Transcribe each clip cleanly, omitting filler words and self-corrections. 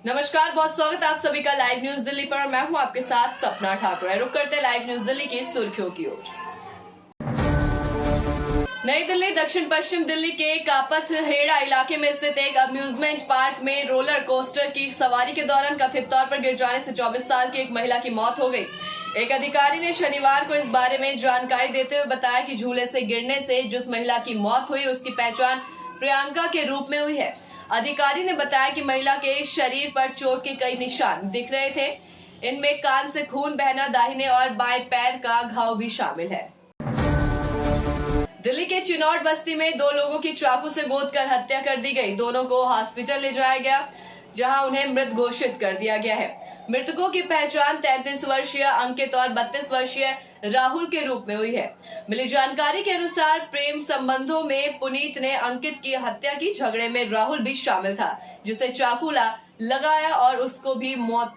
नमस्कार, बहुत स्वागत है आप सभी का लाइव न्यूज दिल्ली पर। मैं हूं आपके साथ सपना ठाकुर। रुक करते हैं लाइव न्यूज दिल्ली की सुर्खियों की ओर। नई दिल्ली दक्षिण पश्चिम दिल्ली के कापस हेड़ा इलाके में स्थित एक अम्यूजमेंट पार्क में रोलर कोस्टर की सवारी के दौरान कथित तौर पर गिर जाने से 24 साल की एक महिला की मौत हो गई। एक अधिकारी ने शनिवार को इस बारे में जानकारी देते हुए बताया कि झूले से गिरने से जिस महिला की मौत हुई उसकी पहचान प्रियंका के रूप में हुई है। अधिकारी ने बताया कि महिला के शरीर पर चोट के कई निशान दिख रहे थे। इनमें कान से खून बहना, दाहिने और बाएं पैर का घाव भी शामिल है। दिल्ली के चिनौट बस्ती में 2 लोगों की चाकू से गोद कर हत्या कर दी गई। दोनों को हॉस्पिटल ले जाया गया, जहां उन्हें मृत घोषित कर दिया गया है। मृतकों की पहचान 33 वर्षीय अंकित और 32 वर्षीय राहुल के रूप में हुई है। मिली जानकारी के अनुसार प्रेम संबंधों में पुनीत ने अंकित की हत्या की। झगड़े में राहुल भी शामिल था, जिसे चाकू लगाया और उसको भी मौत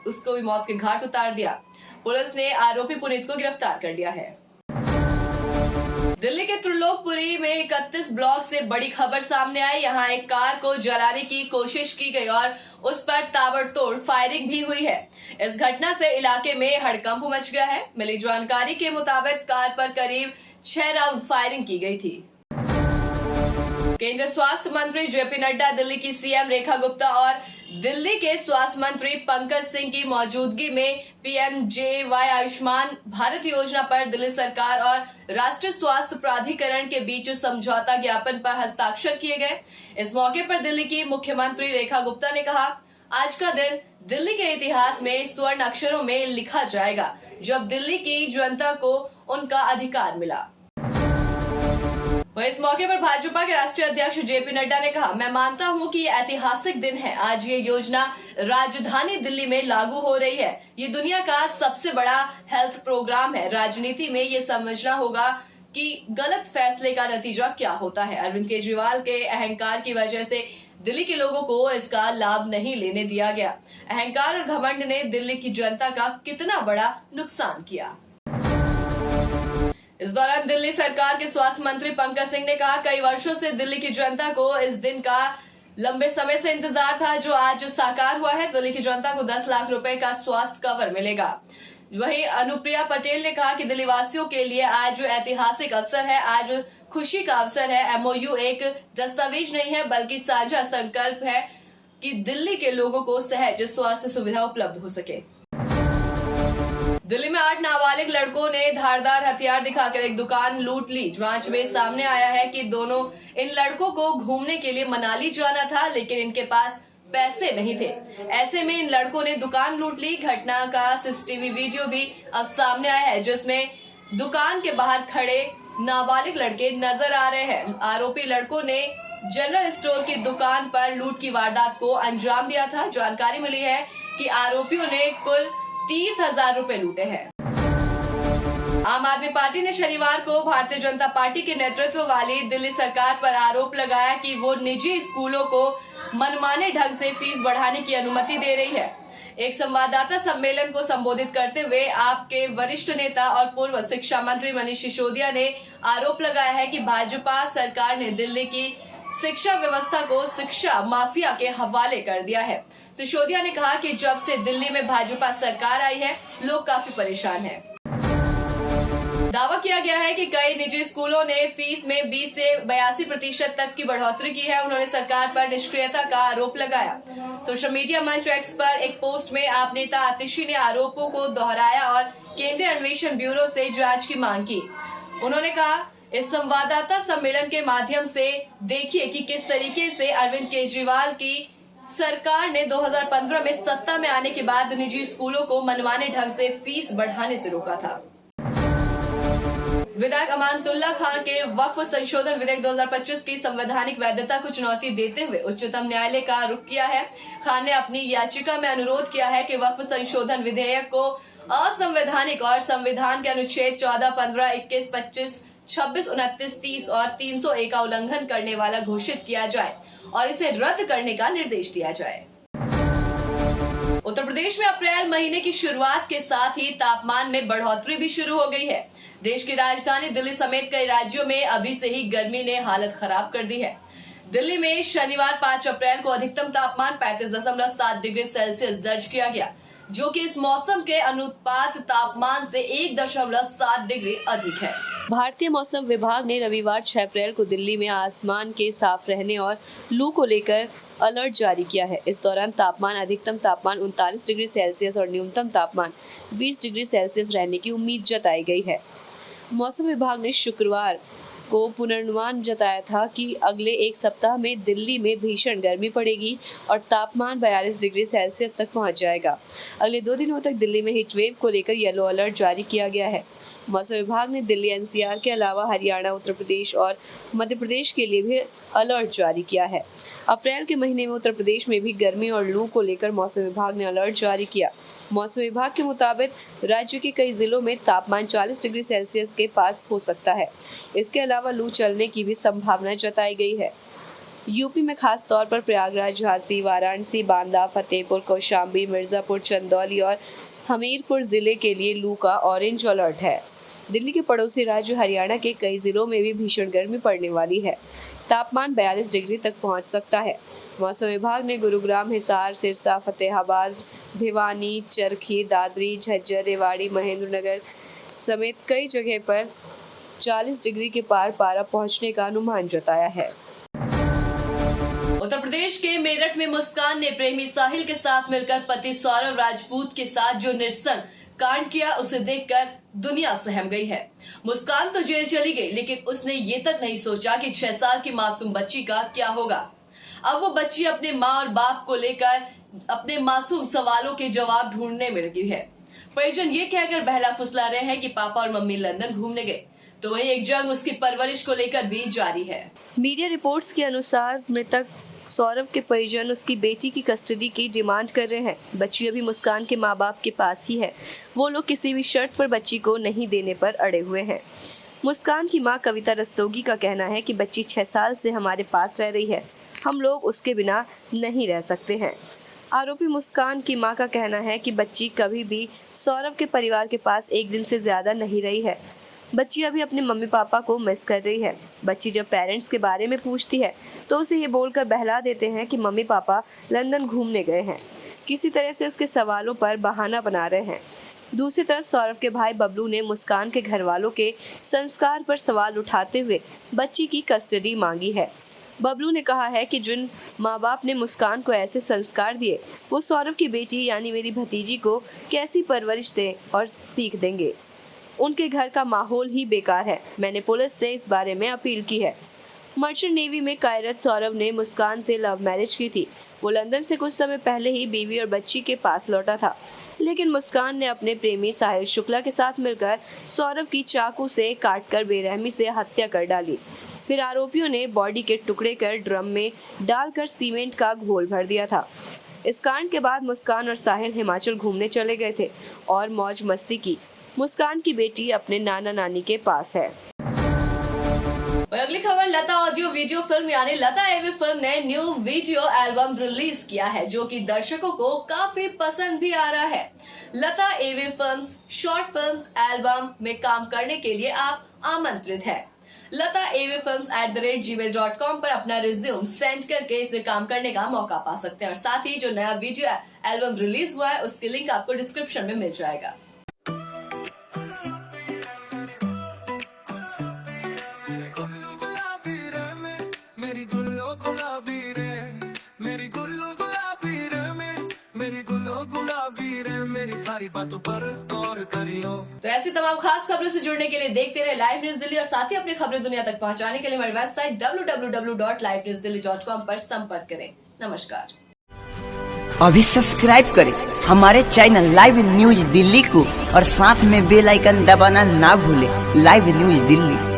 के घाट उतार दिया। पुलिस ने आरोपी पुनीत को गिरफ्तार कर लिया है। दिल्ली के त्रिलोकपुरी में 31 ब्लॉक से बड़ी खबर सामने आई। यहां एक कार को जलाने की कोशिश की गई और उस पर ताबड़तोड़ फायरिंग भी हुई है। इस घटना से इलाके में हड़कंप मच गया है। मिली जानकारी के मुताबिक कार पर करीब 6 राउंड फायरिंग की गई थी। केंद्रीय स्वास्थ्य मंत्री जेपी नड्डा, दिल्ली की सीएम रेखा गुप्ता और दिल्ली के स्वास्थ्य मंत्री पंकज सिंह की मौजूदगी में पीएमजेएवाई आयुष्मान भारत योजना पर दिल्ली सरकार और राष्ट्रीय स्वास्थ्य प्राधिकरण के बीच समझौता ज्ञापन पर हस्ताक्षर किए गए। इस मौके पर दिल्ली की मुख्यमंत्री रेखा गुप्ता ने कहा, आज का दिन दिल्ली के इतिहास में स्वर्ण अक्षरों में लिखा जाएगा, जब दिल्ली की जनता को उनका अधिकार मिला। इस मौके पर भाजपा के राष्ट्रीय अध्यक्ष जेपी नड्डा ने कहा, मैं मानता हूं कि ये ऐतिहासिक दिन है। आज ये योजना राजधानी दिल्ली में लागू हो रही है। ये दुनिया का सबसे बड़ा हेल्थ प्रोग्राम है। राजनीति में ये समझना होगा कि गलत फैसले का नतीजा क्या होता है। अरविंद केजरीवाल के अहंकार की वजह से दिल्ली के लोगों को इसका लाभ नहीं लेने दिया गया। अहंकार और घमंड ने दिल्ली की जनता का कितना बड़ा नुकसान किया। इस दौरान दिल्ली सरकार के स्वास्थ्य मंत्री पंकज सिंह ने कहा, कई वर्षों से दिल्ली की जनता को इस दिन का लंबे समय से इंतजार था, जो आज साकार हुआ है। दिल्ली की जनता को 10 लाख रुपए का स्वास्थ्य कवर मिलेगा। वहीं अनुप्रिया पटेल ने कहा कि दिल्ली वासियों के लिए आज ऐतिहासिक अवसर है। आज खुशी का अवसर है। एमओयू एक दस्तावेज नहीं है, बल्कि साझा संकल्प है कि दिल्ली के लोगों को सहज स्वास्थ्य सुविधा उपलब्ध हो सके। दिल्ली में 8 नाबालिग लड़कों ने धारदार हथियार दिखाकर एक दुकान लूट ली। जांच में सामने आया है कि इन लड़कों को घूमने के लिए मनाली जाना था, लेकिन इनके पास पैसे नहीं थे। ऐसे में इन लड़कों ने दुकान लूट ली। घटना का सीसीटीवी वीडियो भी अब सामने आया है, जिसमें दुकान के बाहर खड़े नाबालिग लड़के नजर आ रहे हैं। आरोपी लड़कों ने जनरल स्टोर की दुकान पर लूट की वारदात को अंजाम दिया था। जानकारी मिली है कि आरोपियों ने कुल 30,000 रुपए लूटे हैं। आम आदमी पार्टी ने शनिवार को भारतीय जनता पार्टी के नेतृत्व वाली दिल्ली सरकार पर आरोप लगाया कि वो निजी स्कूलों को मनमाने ढंग से फीस बढ़ाने की अनुमति दे रही है। एक संवाददाता सम्मेलन को संबोधित करते हुए आपके वरिष्ठ नेता और पूर्व शिक्षा मंत्री मनीष सिसोदिया ने आरोप लगाया है कि भाजपा सरकार ने दिल्ली की शिक्षा व्यवस्था को शिक्षा माफिया के हवाले कर दिया है। सिसोदिया ने कहा कि जब से दिल्ली में भाजपा सरकार आई है, लोग काफी परेशान हैं। दावा किया गया है कि कई निजी स्कूलों ने फीस में 20 से 82% तक की बढ़ोतरी की है। उन्होंने सरकार पर निष्क्रियता का आरोप लगाया। सोशल मीडिया मंच एक्स पर एक पोस्ट में आप नेता आतिशी ने आरोपों को दोहराया और केंद्रीय अन्वेषण ब्यूरो से जांच की मांग की। उन्होंने कहा, इस संवाददाता सम्मेलन के माध्यम से देखिए कि किस तरीके से अरविंद केजरीवाल की सरकार ने 2015 में सत्ता में आने के बाद निजी स्कूलों को मनमाने ढंग से फीस बढ़ाने से रोका था। विधायक अमानतुल्लाह खान के वक्फ संशोधन विधेयक 2025 की संवैधानिक वैधता को चुनौती देते हुए उच्चतम न्यायालय का रुख किया है। खान ने अपनी याचिका में अनुरोध किया है कि वक्फ संशोधन विधेयक को असंवैधानिक और संविधान के अनुच्छेद 14, 15, 21, 25, 26, 29, 30 और 301 का उल्लंघन करने वाला घोषित किया जाए और इसे रद्द करने का निर्देश दिया जाए। उत्तर प्रदेश में अप्रैल महीने की शुरुआत के साथ ही तापमान में बढ़ोतरी भी शुरू हो गई है। देश की राजधानी दिल्ली समेत कई राज्यों में अभी से ही गर्मी ने हालत खराब कर दी है। दिल्ली में शनिवार 5 अप्रैल को अधिकतम तापमान 35.7 डिग्री सेल्सियस दर्ज किया गया, जो कि इस मौसम के अनुपात तापमान से 1.7 डिग्री अधिक है। भारतीय मौसम विभाग ने रविवार 6 अप्रैल को दिल्ली में आसमान के साफ रहने और लू को लेकर अलर्ट जारी किया है। इस दौरान अधिकतम तापमान 39 डिग्री सेल्सियस और न्यूनतम तापमान 20 डिग्री सेल्सियस रहने की उम्मीद जताई गई है। मौसम विभाग ने शुक्रवार को पूर्वानुमान जताया था कि अगले एक सप्ताह में दिल्ली में भीषण गर्मी पड़ेगी और तापमान 42 डिग्री सेल्सियस तक पहुंच जाएगा। अगले 2 दिनों तक दिल्ली में हीट वेव को लेकर येलो अलर्ट जारी किया गया है। मौसम विभाग ने दिल्ली एनसीआर के अलावा हरियाणा, उत्तर प्रदेश और मध्य प्रदेश के लिए भी अलर्ट जारी किया है। अप्रैल के महीने में उत्तर प्रदेश में भी गर्मी और लू को लेकर मौसम विभाग ने अलर्ट जारी किया। मौसम विभाग के मुताबिक राज्य के कई जिलों में तापमान 40 डिग्री सेल्सियस के पास हो सकता है। इसके अलावा लू चलने की भी संभावना जताई गई है। यूपी में खास तौर पर प्रयागराज, झांसी, वाराणसी, बांदा, फतेहपुर, कौशाम्बी, मिर्जापुर, चंदौली और हमीरपुर जिले के लिए लू का ऑरेंज अलर्ट है। दिल्ली के पड़ोसी राज्य हरियाणा के कई जिलों में भी भीषण गर्मी पड़ने वाली है। तापमान 42 डिग्री तक पहुंच सकता है। मौसम विभाग ने गुरुग्राम, हिसार, सिरसा, फतेहाबाद, भिवानी, चरखी, दादरी, झज्जर, रेवाड़ी, महेंद्रनगर समेत कई जगह पर 40 डिग्री के पार पारा पहुंचने का अनुमान जताया है। उत्तर प्रदेश के मेरठ में मुस्कान ने प्रेमी साहिल के साथ मिलकर पति सौरव राजपूत के साथ जो निरसन कांड किया, उसे देखकर दुनिया सहम गई है। मुस्कान तो जेल चली गई, लेकिन उसने ये तक नहीं सोचा कि 6 साल की मासूम बच्ची का क्या होगा। अब वो बच्ची अपने माँ और बाप को लेकर अपने मासूम सवालों के जवाब ढूंढने में लगी है। परिजन ये कहकर बहला फुसला रहे हैं कि पापा और मम्मी लंदन घूमने गए, तो वहीं एक जंग उसकी परवरिश को लेकर भी जारी है। मीडिया रिपोर्ट्स के अनुसार मृतक सौरव के परिजन उसकी बेटी की कस्टडी की डिमांड कर रहे हैं। बच्ची अभी मुस्कान के माँ बाप के पास ही है। वो लोग किसी भी शर्त पर बच्ची को नहीं देने पर अड़े हुए हैं। मुस्कान की माँ कविता रस्तोगी का कहना है कि बच्ची 6 साल से हमारे पास रह रही है, हम लोग उसके बिना नहीं रह सकते हैं। आरोपी मुस्कान की मां का कहना है कि बच्ची कभी भी सौरव के परिवार के पास एक दिन से ज्यादा नहीं रही है। बच्ची अभी अपने मम्मी पापा को मिस कर रही है। बच्ची जब पेरेंट्स के बारे में पूछती है तो उसे ये बोलकर बहला देते हैं कि मम्मी पापा लंदन घूमने गए हैं। किसी तरह से उसके सवालों पर बहाना बना रहे हैं। दूसरी तरफ सौरव के भाई बबलू ने मुस्कान के घर वालों के संस्कार पर सवाल उठाते हुए बच्ची की कस्टडी मांगी है। बबलू ने कहा है कि जिन माँ बाप ने मुस्कान को ऐसे संस्कार दिए, वो सौरव की बेटी यानी मेरी भतीजी को कैसी परवरिश दें और सीख देंगे। उनके घर का माहौल ही बेकार है। मैंने पुलिस से इस बारे में अपील की है। मर्चेंट नेवी में कार्यरत सौरव ने मुस्कान से लव मैरिज की थी। वो लंदन से कुछ समय पहले ही बीवी और बच्ची के पास लौटा था, लेकिन मुस्कान ने अपने प्रेमी साहिल शुक्ला के साथ मिलकर सौरव की चाकू से काटकर बेरहमी से हत्या कर डाली। फिर आरोपियों ने बॉडी के टुकड़े कर ड्रम में डालकर सीमेंट का घोल भर दिया था। इस कांड के बाद मुस्कान और साहिल हिमाचल घूमने चले गए थे और मौज मस्ती की। मुस्कान की बेटी अपने नाना नानी के पास है। अगली खबर, लता ऑडियो वीडियो फिल्म यानी लता एवी फिल्म ने न्यू वीडियो एल्बम रिलीज किया है, जो कि दर्शकों को काफी पसंद भी आ रहा है। लता एवी फिल्म्स शॉर्ट फिल्म्स एल्बम में काम करने के लिए आप आमंत्रित है। लता एवी films@gmail.com पर अपना रिज्यूम सेंड करके इसमें काम करने का मौका पा सकते हैं और साथ ही जो नया वीडियो एल्बम रिलीज हुआ है उसकी लिंक आपको डिस्क्रिप्शन में मिल जाएगा। मेरी सारी बातों पर गौर करियो। तो ऐसी तमाम खास खबरों से जुड़ने के लिए देखते रहे लाइव न्यूज दिल्ली और साथ ही अपनी खबरें दुनिया तक पहुंचाने के लिए हमारी वेबसाइट www.livenewsdelhi.com पर संपर्क करें। नमस्कार। अभी सब्सक्राइब करें हमारे चैनल लाइव न्यूज दिल्ली को और साथ में बेल आइकन दबाना ना भूलें। Live news Delhi.